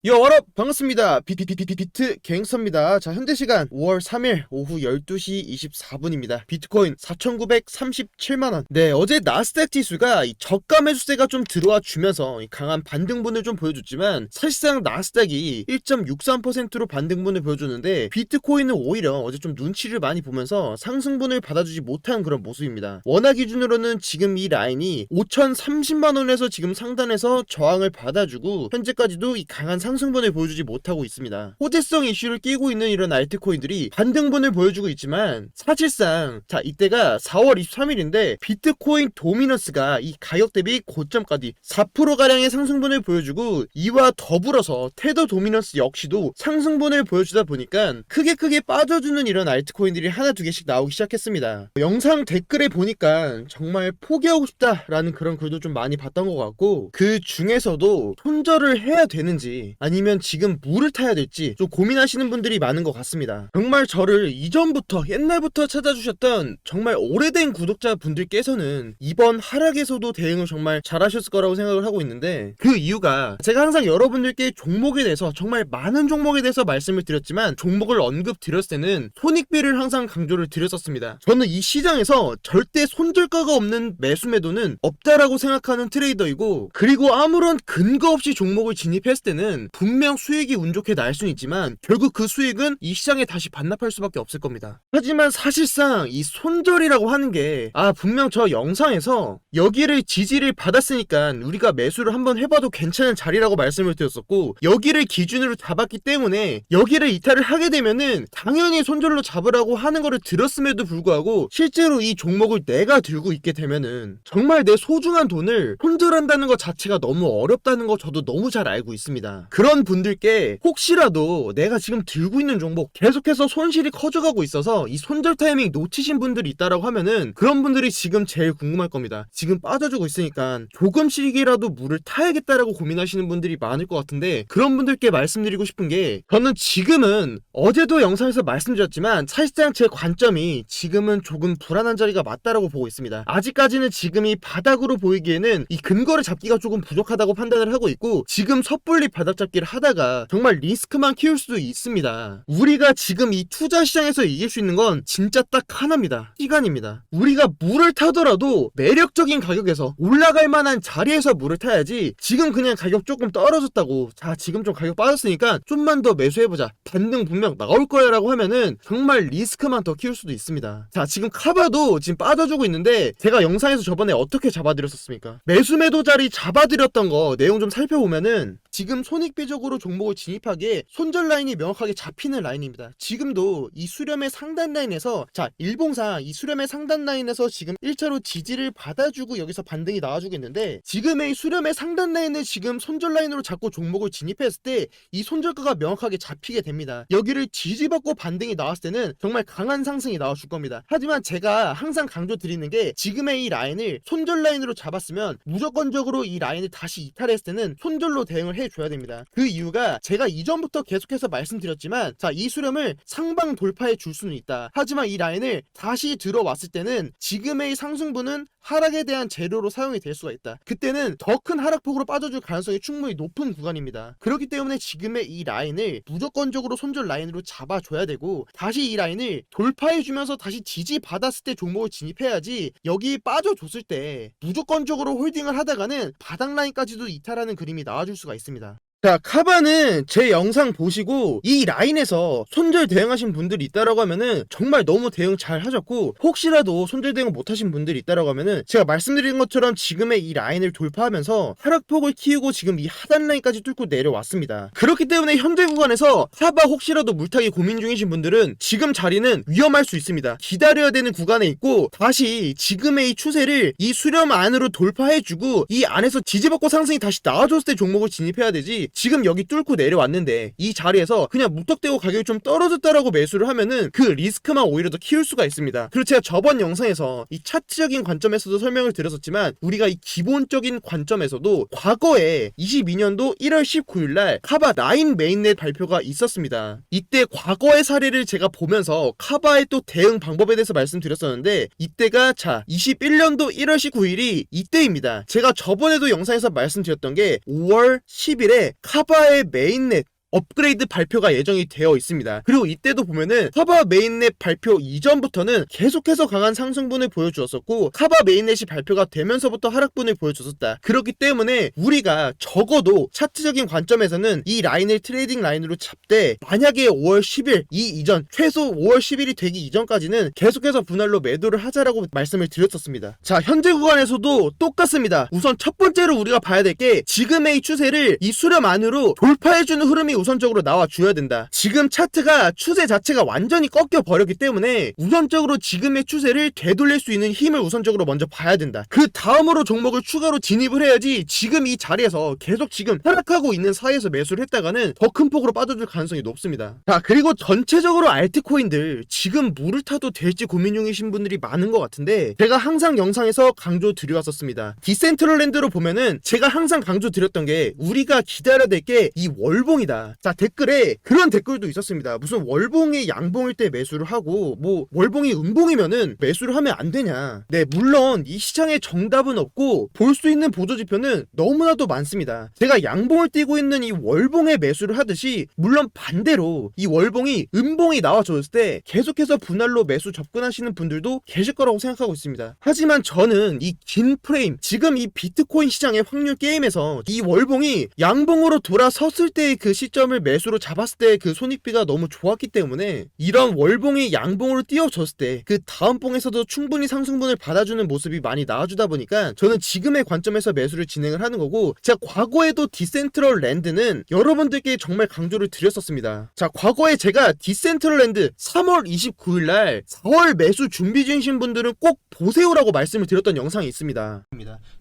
여러분 반갑습니다. 비트 갱서입니다. 자, 현재 시간 5월 3일 오후 12시 24분입니다. 비트코인 4,937만원. 네, 어제 나스닥 지수가 이 저가 매수세가 좀 들어와 주면서 강한 반등분을 좀 보여줬지만 사실상 나스닥이 1.63%로 반등분을 보여줬는데 비트코인은 오히려 어제 좀 눈치를 많이 보면서 상승분을 받아주지 못한 그런 모습입니다. 원화 기준으로는 지금 이 라인이 5,030만원에서 지금 상단에서 저항을 받아주고 현재까지도 이 강한 상승분을 보여주지 못하고 있습니다. 호재성 이슈를 끼고 있는 이런 알트코인들이 반등분을 보여주고 있지만 사실상 자, 이때가 4월 23일인데 비트코인 도미넌스가 이 가격 대비 고점까지 4%가량의 상승분을 보여주고 이와 더불어서 테더 도미넌스 역시도 상승분을 보여주다 보니까 크게 빠져주는 이런 알트코인들이 하나 두 개씩 나오기 시작했습니다. 영상 댓글에 보니까 정말 포기하고 싶다라는 그런 글도 좀 많이 봤던 것 같고, 그 중에서도 손절을 해야 되는지 아니면 지금 물을 타야 될지 좀 고민하시는 분들이 많은 것 같습니다. 정말 저를 이전부터 옛날부터 찾아주셨던 정말 오래된 구독자분들께서는 이번 하락에서도 대응을 정말 잘하셨을 거라고 생각을 하고 있는데, 그 이유가 제가 항상 여러분들께 종목에 대해서 정말 많은 종목에 대해서 말씀을 드렸지만 종목을 언급드렸을 때는 손익비를 항상 강조를 드렸었습니다. 저는 이 시장에서 절대 손절가가 없는 매수 매도는 없다라고 생각하는 트레이더이고, 그리고 아무런 근거 없이 종목을 진입했을 때는 분명 수익이 운 좋게 날 수는 있지만 결국 그 수익은 이 시장에 다시 반납할 수밖에 없을 겁니다. 하지만 사실상 이 손절이라고 하는 게 분명 저 영상에서 여기를 지지를 받았으니까 우리가 매수를 한번 해봐도 괜찮은 자리라고 말씀을 드렸었고, 여기를 기준으로 잡았기 때문에 여기를 이탈을 하게 되면은 당연히 손절로 잡으라고 하는 거를 들었음에도 불구하고 실제로 이 종목을 내가 들고 있게 되면은 정말 내 소중한 돈을 손절한다는 것 자체가 너무 어렵다는 거 저도 너무 잘 알고 있습니다. 그런 분들께 혹시라도 내가 지금 들고 있는 종목 계속해서 손실이 커져가고 있어서 이 손절 타이밍 놓치신 분들이 있다라고 하면은 그런 분들이 지금 제일 궁금할 겁니다. 지금 빠져주고 있으니까 조금씩이라도 물을 타야겠다라고 고민하시는 분들이 많을 것 같은데, 그런 분들께 말씀드리고 싶은 게, 저는 지금은 어제도 영상에서 말씀드렸지만 사실상 제 관점이 지금은 조금 불안한 자리가 맞다라고 보고 있습니다. 아직까지는 지금이 바닥으로 보이기에는 이 근거를 잡기가 조금 부족하다고 판단을 하고 있고, 지금 섣불리 바닥 잡기를 하다가 정말 리스크만 키울 수도 있습니다. 우리가 지금 이 투자 시장에서 이길 수 있는 건 진짜 딱 하나입니다. 시간입니다. 우리가 물을 타더라도 매력적인 가격에서 올라갈 만한 자리에서 물을 타야지, 지금 그냥 가격 조금 떨어졌다고 자 지금 좀 가격 빠졌으니까 좀만 더 매수해보자, 반등 분명 나올 거야 라고 하면은 정말 리스크만 더 키울 수도 있습니다. 자, 지금 카바도 지금 빠져주고 있는데 제가 영상에서 저번에 어떻게 잡아드렸었습니까? 매수 매도 자리 잡아드렸던 거 내용 좀 살펴보면은 지금 손익비적으로 종목을 진입하기에 손절 라인이 명확하게 잡히는 라인입니다. 지금도 이 수렴의 상단 라인에서 자 일봉상 이 수렴의 상단 라인에서 지금 1차로 지지를 받아주고 여기서 반등이 나와주고 있는데, 지금의 이 수렴의 상단 라인을 지금 손절 라인으로 잡고 종목을 진입했을 때 이 손절가가 명확하게 잡히게 됩니다. 여기를 지지받고 반등이 나왔을 때는 정말 강한 상승이 나와줄 겁니다. 하지만 제가 항상 강조드리는 게, 지금의 이 라인을 손절 라인으로 잡았으면 무조건적으로 이 라인을 다시 이탈했을 때는 손절로 대응을 해줘야 됩니다. 그 이유가 제가 이전부터 계속해서 말씀드렸지만, 자, 이 수렴을 상방 돌파해 줄 수는 있다. 하지만 이 라인을 다시 들어왔을 때는 지금의 상승분은 하락에 대한 재료로 사용이 될 수가 있다. 그때는 더 큰 하락폭으로 빠져줄 가능성이 충분히 높은 구간입니다. 그렇기 때문에 지금의 이 라인을 무조건적으로 손절 라인으로 잡아줘야 되고, 다시 이 라인을 돌파해주면서 다시 지지받았을 때 종목을 진입해야지, 여기 빠져줬을 때 무조건적으로 홀딩을 하다가는 바닥 라인까지도 이탈하는 그림이 나와줄 수가 있습니다. 자, 카바는 제 영상 보시고 이 라인에서 손절 대응하신 분들이 있다라고 하면은 정말 너무 대응 잘 하셨고, 혹시라도 손절 대응 못하신 분들이 있다라고 하면은 제가 말씀드린 것처럼 지금의 이 라인을 돌파하면서 하락폭을 키우고 지금 이 하단 라인까지 뚫고 내려왔습니다. 그렇기 때문에 현재 구간에서 카바 혹시라도 물타기 고민 중이신 분들은 지금 자리는 위험할 수 있습니다. 기다려야 되는 구간에 있고, 다시 지금의 이 추세를 이 수렴 안으로 돌파해주고 이 안에서 지지받고 상승이 다시 나와줬을 때 종목을 진입해야 되지, 지금 여기 뚫고 내려왔는데 이 자리에서 그냥 무턱대고 가격이 좀 떨어졌다라고 매수를 하면은 그 리스크만 오히려 더 키울 수가 있습니다. 그리고 제가 저번 영상에서 이 차트적인 관점에서도 설명을 드렸었지만, 우리가 이 기본적인 관점에서도 과거에 22년도 1월 19일날 카바 9 메인넷 발표가 있었습니다. 이때 과거의 사례를 제가 보면서 카바의 또 대응 방법에 대해서 말씀드렸었는데, 이때가 자 21년도 1월 19일이 이때입니다. 제가 저번에도 영상에서 말씀드렸던 게 5월 10일에 카바의 메인넷 업그레이드 발표가 예정이 되어 있습니다. 그리고 이때도 보면은 카바 메인넷 발표 이전부터는 계속해서 강한 상승분을 보여주었었고 카바 메인넷이 발표가 되면서부터 하락분을 보여줬었다. 그렇기 때문에 우리가 적어도 차트적인 관점에서는 이 라인을 트레이딩 라인으로 잡되 만약에 5월 10일 이 이전 최소 5월 10일이 되기 이전까지는 계속해서 분할로 매도를 하자라고 말씀을 드렸었습니다. 자, 현재 구간에서도 똑같습니다. 우선 첫 번째로 우리가 봐야 될 게 지금의 이 추세를 이 수렴 안으로 돌파해주는 흐름이 우선적으로 나와줘야 된다. 지금 차트가 추세 자체가 완전히 꺾여 버렸기 때문에 우선적으로 지금의 추세를 되돌릴 수 있는 힘을 우선적으로 먼저 봐야 된다. 그 다음으로 종목을 추가로 진입을 해야지 지금 이 자리에서 계속 지금 하락하고 있는 사이에서 매수를 했다가는 더 큰 폭으로 빠져들 가능성이 높습니다. 자, 그리고 전체적으로 알트코인들 지금 물을 타도 될지 고민 중이신 분들이 많은 것 같은데 제가 항상 영상에서 강조 드려왔었습니다. 디센트럴랜드로 보면은 제가 항상 강조 드렸던 게 우리가 기다려야 될 게 이 월봉이다. 자, 댓글에 그런 댓글도 있었습니다. 무슨 월봉이 양봉일 때 매수를 하고 뭐 월봉이 음봉이면은 매수를 하면 안 되냐. 네, 물론 이 시장에 정답은 없고 볼 수 있는 보조지표는 너무나도 많습니다. 제가 양봉을 띄고 있는 이 월봉에 매수를 하듯이 물론 반대로 이 월봉이 음봉이 나와줬을 때 계속해서 분할로 매수 접근하시는 분들도 계실 거라고 생각하고 있습니다. 하지만 저는 이 긴 프레임 지금 이 비트코인 시장의 확률 게임에서 이 월봉이 양봉으로 돌아섰을 때의 그 시점을 매수로 잡았을 때 그 손익비가 너무 좋았기 때문에 이런 월봉이 양봉으로 띄워졌을 때 그 다음 봉에서도 충분히 상승분을 받아주는 모습이 많이 나와주다 보니까 저는 지금의 관점에서 매수를 진행을 하는 거고 제가 과거에도 디센트럴랜드는 여러분들께 정말 강조를 드렸었습니다. 자, 과거에 제가 디센트럴랜드 3월 29일날 4월 매수 준비 중이신 분들은 꼭 보세요라고 말씀을 드렸던 영상이 있습니다.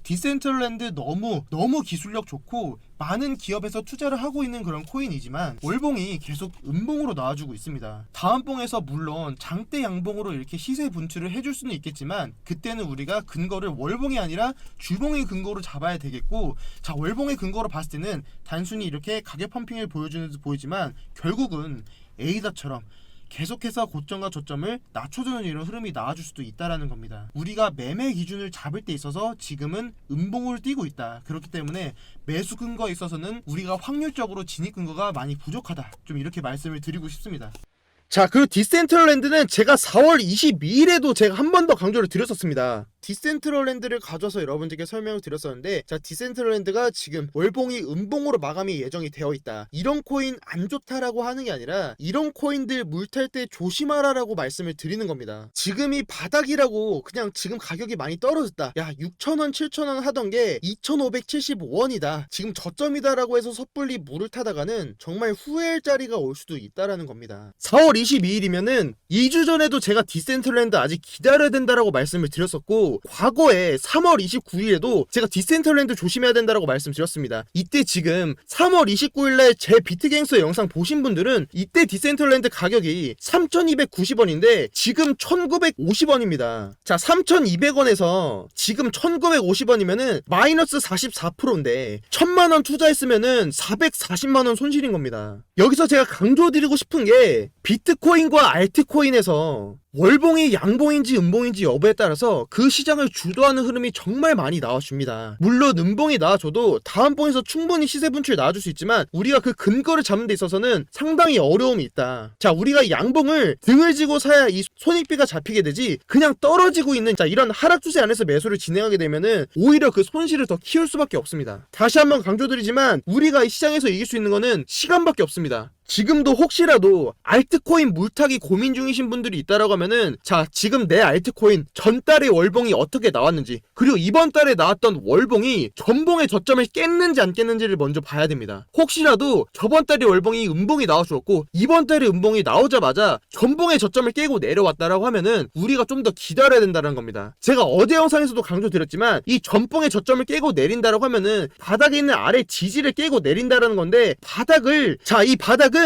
디센트럴랜드 너무 기술력 좋고 많은 기업에서 투자를 하고 있는 그런 코인이지만 월봉이 계속 음봉으로 나와주고 있습니다. 다음 봉에서 물론 장대 양봉으로 이렇게 시세 분출을 해줄 수는 있겠지만 그때는 우리가 근거를 월봉이 아니라 주봉의 근거로 잡아야 되겠고, 자, 월봉의 근거로 봤을 때는 단순히 이렇게 가격 펌핑을 보여주는 듯 보이지만 결국은 에이다처럼 계속해서 고점과 저점을 낮춰주는 이런 흐름이 나와줄 수도 있다라는 겁니다. 우리가 매매 기준을 잡을 때 있어서 지금은 음봉을 띄고 있다. 그렇기 때문에 매수 근거에 있어서는 우리가 확률적으로 진입 근거가 많이 부족하다. 좀 이렇게 말씀을 드리고 싶습니다. 자, 그리고 디센트럴랜드는 제가 4월 22일에도 제가 한 번 더 강조를 드렸었습니다. 디센트럴랜드를 가져와서 여러분들께 설명을 드렸었는데, 자, 디센트럴랜드가 지금 월봉이 음봉으로 마감이 예정이 되어 있다. 이런 코인 안 좋다라고 하는 게 아니라 이런 코인들 물탈 때 조심하라라고 말씀을 드리는 겁니다. 지금이 바닥이라고 그냥 지금 가격이 많이 떨어졌다. 야, 6,000원, 7,000원 하던 게 2,575원이다. 지금 저점이다라고 해서 섣불리 물을 타다가는 정말 후회할 자리가 올 수도 있다라는 겁니다. 4월 22일이면은 2주 전에도 제가 디센트럴랜드 아직 기다려야 된다라고 말씀을 드렸었고, 과거에 3월 29일에도 제가 디센트럴랜드 조심해야 된다라고 말씀드렸습니다. 이때 지금 3월 29일날 제 비트갱스 영상 보신 분들은 이때 디센트럴랜드 가격이 3,290원인데 지금 1,950원입니다. 자, 3,200원에서 지금 1,950원이면은 마이너스 44%인데 1,000만원 투자했으면은 440만원 손실인 겁니다. 여기서 제가 강조드리고 싶은 게 비트코인과 알트코인에서 월봉이 양봉인지 음봉인지 여부에 따라서 그 시장을 주도하는 흐름이 정말 많이 나와줍니다. 물론 음봉이 나와줘도 다음 봉에서 충분히 시세 분출 나와줄 수 있지만 우리가 그 근거를 잡는 데 있어서는 상당히 어려움이 있다. 자, 우리가 양봉을 등을 지고 사야 이 손익비가 잡히게 되지 그냥 떨어지고 있는 자 이런 하락 추세 안에서 매수를 진행하게 되면은 오히려 그 손실을 더 키울 수밖에 없습니다. 다시 한번 강조드리지만 우리가 이 시장에서 이길 수 있는 거는 시간밖에 없습니다. 지금도 혹시라도 알트코인 물타기 고민 중이신 분들이 있다라고 하면은, 자, 지금 내 알트코인 전달의 월봉이 어떻게 나왔는지, 그리고 이번 달에 나왔던 월봉이 전봉의 저점을 깼는지 안 깼는지를 먼저 봐야 됩니다. 혹시라도 저번 달에 월봉이 음봉이 나와주었고 이번 달에 음봉이 나오자마자 전봉의 저점을 깨고 내려왔다라고 하면은 우리가 좀 더 기다려야 된다는 겁니다. 제가 어제 영상에서도 강조드렸지만 이 전봉의 저점을 깨고 내린다라고 하면은 바닥에 있는 아래 지지를 깨고 내린다라는 건데, 바닥을, 자, 이 바닥은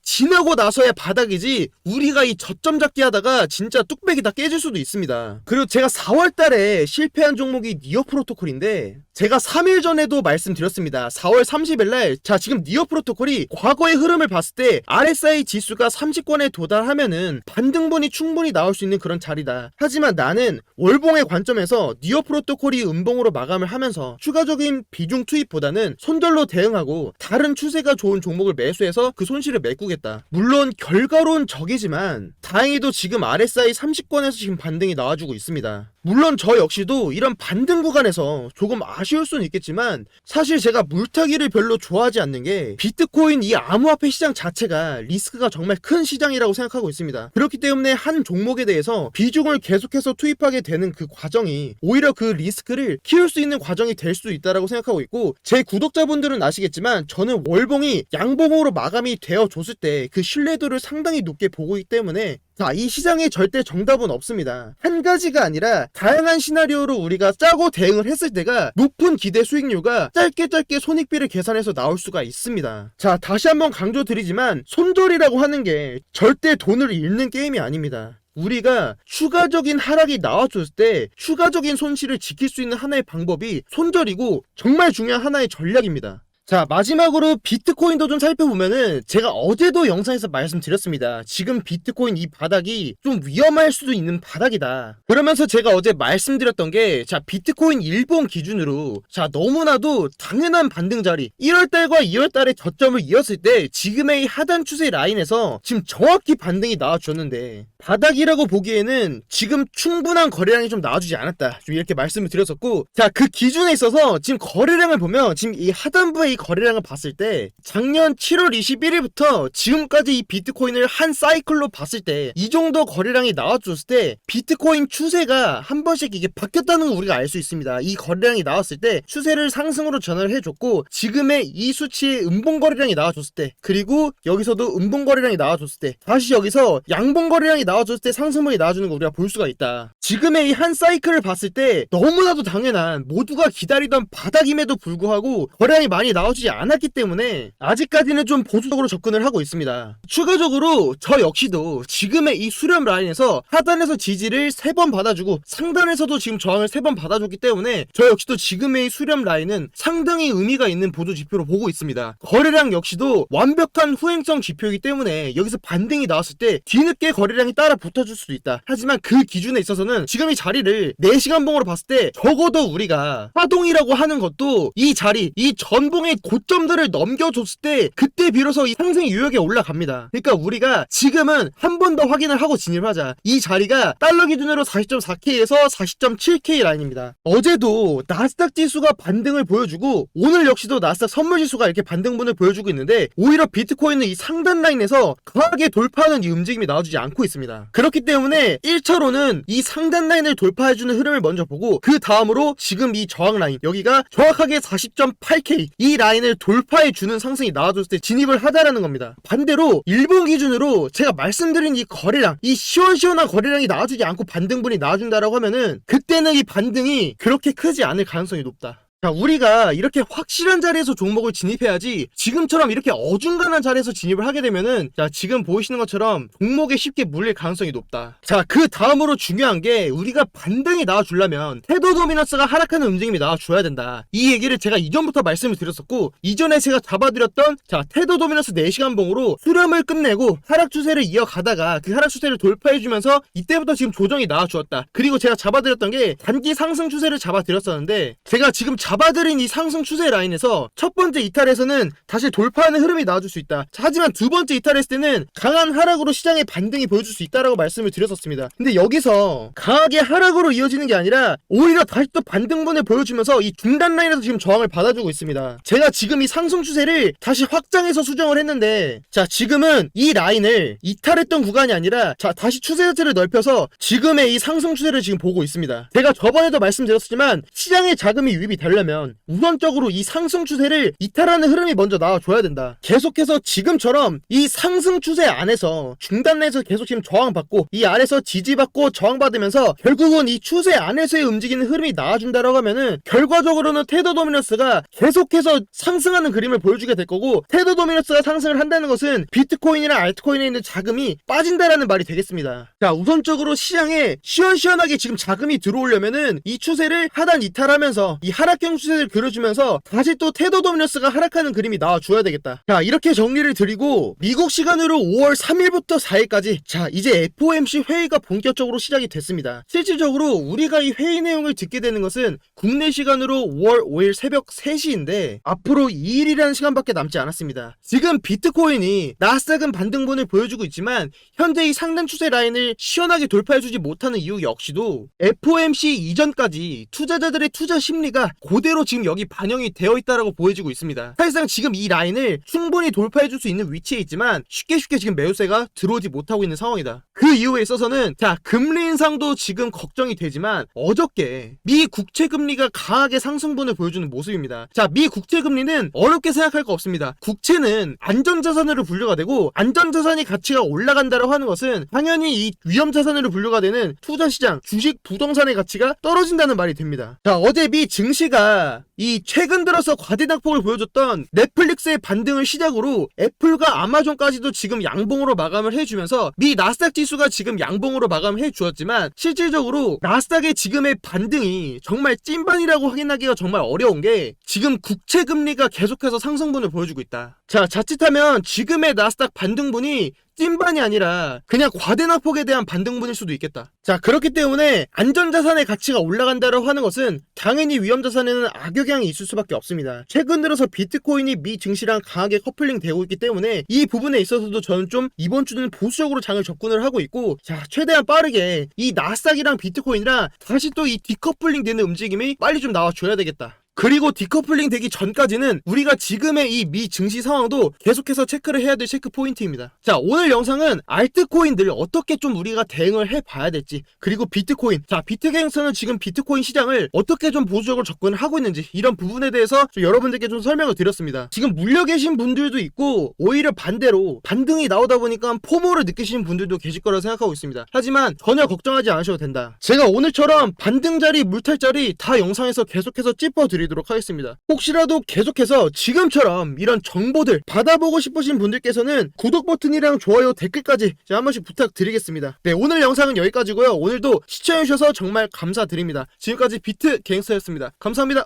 지나고 나서야 바닥이지 우리가 이 저점 잡기 하다가 진짜 뚝배기 다 깨질 수도 있습니다. 그리고 제가 4월달에 실패한 종목이 니어 프로토콜인데 제가 3일 전에도 말씀드렸습니다. 4월 30일날 자 지금 니어 프로토콜이 과거의 흐름을 봤을 때 RSI 지수가 30권에 도달하면은 반등분이 충분히 나올 수 있는 그런 자리다. 하지만 나는 월봉의 관점에서 니어 프로토콜이 음봉으로 마감을 하면서 추가적인 비중 투입보다는 손절로 대응하고 다른 추세가 좋은 종목을 매수해서 그 손실을 메꾸겠다. 물론 결과론 적이지만 다행히도 지금 RSI 30권에서 지금 반등이 나와주고 있습니다. 물론 저 역시도 이런 반등 구간에서 조금 아쉬울 수는 있겠지만 사실 제가 물타기를 별로 좋아하지 않는 게 비트코인 이 암호화폐 시장 자체가 리스크가 정말 큰 시장이라고 생각하고 있습니다. 그렇기 때문에 한 종목에 대해서 비중을 계속해서 투입하게 되는 그 과정이 오히려 그 리스크를 키울 수 있는 과정이 될 수도 있다고 생각하고 있고 제 구독자분들은 아시겠지만 저는 월봉이 양봉으로 마감이 되어 줬을 때 그 신뢰도를 상당히 높게 보고 있기 때문에 자, 이 시장에 절대 정답은 없습니다. 한 가지가 아니라 다양한 시나리오로 우리가 짜고 대응을 했을 때가 높은 기대 수익률과 짧게 손익비를 계산해서 나올 수가 있습니다. 자, 다시 한번 강조드리지만 손절이라고 하는 게 절대 돈을 잃는 게임이 아닙니다. 우리가 추가적인 하락이 나와줬을 때 추가적인 손실을 지킬 수 있는 하나의 방법이 손절이고 정말 중요한 하나의 전략입니다. 자, 마지막으로 비트코인도 좀 살펴보면은 제가 어제도 영상에서 말씀드렸습니다. 지금 비트코인 이 바닥이 좀 위험할 수도 있는 바닥이다. 그러면서 제가 어제 말씀드렸던 게 자, 비트코인 일본 기준으로 자, 너무나도 당연한 반등 자리 1월달과 2월달에 저점을 이었을 때 지금의 이 하단 추세 라인에서 지금 정확히 반등이 나와주었는데 바닥이라고 보기에는 지금 충분한 거래량이 좀 나와주지 않았다. 좀 이렇게 말씀을 드렸었고 자, 그 기준에 있어서 지금 거래량을 보면 지금 이 하단부의 이 거래량을 봤을 때 작년 7월 21일부터 지금까지 이 비트코인을 한 사이클로 봤을 때 이 정도 거래량이 나와줬을 때 비트코인 추세가 한 번씩 이게 바뀌었다는 걸 우리가 알 수 있습니다. 이 거래량이 나왔을 때 추세를 상승으로 전환을 해줬고 지금의 이 수치의 음봉 거래량이 나와줬을 때 그리고 여기서도 음봉 거래량이 나와줬을 때 다시 여기서 양봉 거래량이 나와줬을 때 상승분이 나와주는 걸 우리가 볼 수가 있다. 지금의 이 한 사이클을 봤을 때 너무나도 당연한 모두가 기다리던 바닥임에도 불구하고 거래량이 많이 나와주지 않았기 때문에 아직까지는 좀 보수적으로 접근을 하고 있습니다. 추가적으로 저 역시도 지금의 이 수렴 라인에서 하단에서 지지를 3번 받아주고 상단에서도 지금 저항을 3번 받아줬기 때문에 저 역시도 지금의 이 수렴 라인은 상당히 의미가 있는 보조 지표로 보고 있습니다. 거래량 역시도 완벽한 후행성 지표이기 때문에 여기서 반등이 나왔을 때 뒤늦게 거래량이 따라 붙어줄 수도 있다. 하지만 그 기준에 있어서는 지금 이 자리를 4시간 봉으로 봤을 때 적어도 우리가 파동이라고 하는 것도 이 자리, 이 전봉의 고점들을 넘겨줬을 때 그때 비로소 이 상승 유역에 올라갑니다. 그러니까 우리가 지금은 한 번 더 확인을 하고 진입하자. 이 자리가 달러 기준으로 40.4K에서 40.7K 라인입니다. 어제도 나스닥 지수가 반등을 보여주고 오늘 역시도 나스닥 선물 지수가 이렇게 반등분을 보여주고 있는데 오히려 비트코인은 이 상단 라인에서 강하게 돌파하는 이 움직임이 나와주지 않고 있습니다. 그렇기 때문에 1차로는 이 상단 라인을 돌파해주는 흐름을 먼저 보고 그 다음으로 지금 이 저항 라인 여기가 정확하게 40.8K 이 라인을 돌파해주는 상승이 나와줬을 때 진입을 하자라는 겁니다. 반대로 일본 기준으로 제가 말씀드린 이 거래량 이 시원시원한 거래량이 나와주지 않고 반등분이 나와준다라고 하면은 그때는 이 반등이 그렇게 크지 않을 가능성이 높다. 자, 우리가 이렇게 확실한 자리에서 종목을 진입해야지 지금처럼 이렇게 어중간한 자리에서 진입을 하게 되면은 자, 지금 보이시는 것처럼 종목에 쉽게 물릴 가능성이 높다. 자, 그 다음으로 중요한 게 우리가 반등이 나와주려면 테더 도미넌스가 하락하는 움직임이 나와줘야 된다. 이 얘기를 제가 이전부터 말씀을 드렸었고 이전에 제가 잡아드렸던 자, 테더 도미넌스 4시간 봉으로 수렴을 끝내고 하락 추세를 이어가다가 그 하락 추세를 돌파해주면서 이때부터 지금 조정이 나와주었다. 그리고 제가 잡아드렸던 게 단기 상승 추세를 잡아드렸었는데 제가 지금 잡아들인 이 상승 추세 라인에서 첫 번째 이탈에서는 다시 돌파하는 흐름이 나와줄 수 있다. 하지만 두 번째 이탈했을 때는 강한 하락으로 시장의 반등이 보여줄 수 있다라고 말씀을 드렸었습니다. 근데 여기서 강하게 하락으로 이어지는 게 아니라 오히려 다시 또 반등분을 보여주면서 이 중단 라인에서 지금 저항을 받아주고 있습니다. 제가 지금 이 상승 추세를 다시 확장해서 수정을 했는데 자, 지금은 이 라인을 이탈했던 구간이 아니라 자, 다시 추세 자체를 넓혀서 지금의 이 상승 추세를 지금 보고 있습니다. 제가 저번에도 말씀드렸지만 시장의 자금이 유입이 되려면 가려면 우선적으로 이 상승 추세를 이탈하는 흐름이 먼저 나와줘야 된다. 계속해서 지금처럼 이 상승 추세 안에서 중단 내에서 계속 지금 저항받고 이 아래서 지지받고 저항받으면서 결국은 이 추세 안에서의 움직이는 흐름이 나와준다라고 하면은 결과적으로는 테더 도미넌스가 계속해서 상승하는 그림을 보여주게 될 거고, 테더 도미넌스가 상승을 한다는 것은 비트코인이나 알트코인에 있는 자금이 빠진다라는 말이 되겠습니다. 자, 우선적으로 시장에 시원시원하게 지금 자금이 들어오려면은 이 추세를 하단 이탈하면서 이 하락형 추세를 그려주면서 다시 또 테더 도미넌스가 하락하는 그림이 나와줘야 되겠다. 자, 이렇게 정리를 드리고 미국 시간으로 5월 3일부터 4일까지 자, 이제 FOMC 회의가 본격적으로 시작이 됐습니다. 실질적으로 우리가 이 회의 내용을 듣게 되는 것은 국내 시간으로 5월 5일 새벽 3시인데 앞으로 2일이라는 시간밖에 남지 않았습니다. 지금 비트코인이 나스닥은 반등분을 보여주고 있지만 현재 이 상단 추세 라인을 시원하게 돌파해주지 못하는 이유 역시도 FOMC 이전까지 투자자들의 투자 심리가 그대로 지금 여기 반영이 되어 있다라고 보여지고 있습니다. 사실상 지금 이 라인을 충분히 돌파해줄 수 있는 위치에 있지만 쉽게 지금 매수세가 들어오지 못하고 있는 상황이다. 그 이유에 있어서는 자, 금리 인상도 지금 걱정이 되지만 어저께 미 국채 금리가 강하게 상승분을 보여주는 모습입니다. 자, 미 국채 금리는 어렵게 생각할 거 없습니다. 국채는 안전자산으로 분류가 되고 안전자산이 가치가 올라간다고 하는 것은 당연히 이 위험자산으로 분류가 되는 투자시장, 주식, 부동산의 가치가 떨어진다는 말이 됩니다. 자, 어제 미 증시가 이 최근 들어서 과대낙폭을 보여줬던 넷플릭스의 반등을 시작으로 애플과 아마존까지도 지금 양봉으로 마감을 해주면서 미 나스닥 지수가 지금 양봉으로 마감해 주었지만 실질적으로 나스닥의 지금의 반등이 정말 찐반이라고 확인하기가 정말 어려운 게 지금 국채 금리가 계속해서 상승분을 보여주고 있다. 자, 자칫하면 지금의 나스닥 반등분이 찐반이 아니라 그냥 과대낙폭에 대한 반등분일 수도 있겠다. 자, 그렇기 때문에 안전자산의 가치가 올라간다고 하는 것은 당연히 위험자산에는 악영향이 있을 수밖에 없습니다. 최근 들어서 비트코인이 미 증시랑 강하게 커플링 되고 있기 때문에 이 부분에 있어서도 저는 좀 이번 주는 보수적으로 장을 접근을 하고 있고, 자, 최대한 빠르게 이 나스닥이랑 비트코인이랑 다시 또 이 디커플링 되는 움직임이 빨리 좀 나와줘야 되겠다. 그리고 디커플링 되기 전까지는 우리가 지금의 이 미 증시 상황도 계속해서 체크를 해야 될 체크 포인트입니다. 자, 오늘 영상은 알트코인들 어떻게 좀 우리가 대응을 해봐야 될지, 그리고 비트코인, 자, 비트갱스는 지금 비트코인 시장을 어떻게 좀 보수적으로 접근을 하고 있는지 이런 부분에 대해서 좀 여러분들께 좀 설명을 드렸습니다. 지금 물려 계신 분들도 있고 오히려 반대로 반등이 나오다 보니까 포모를 느끼시는 분들도 계실 거라 생각하고 있습니다. 하지만 전혀 걱정하지 않으셔도 된다. 제가 오늘처럼 반등자리, 물탈자리 다 영상에서 계속해서 짚어드리도록 하겠습니다. 혹시라도 계속해서 지금처럼 이런 정보들 받아보고 싶으신 분들께서는 구독 버튼이랑 좋아요, 댓글까지 한 번씩 부탁드리겠습니다. 네, 오늘 영상은 여기까지고요. 오늘도 시청해주셔서 정말 감사드립니다. 지금까지 비트갱스터였습니다. 감사합니다.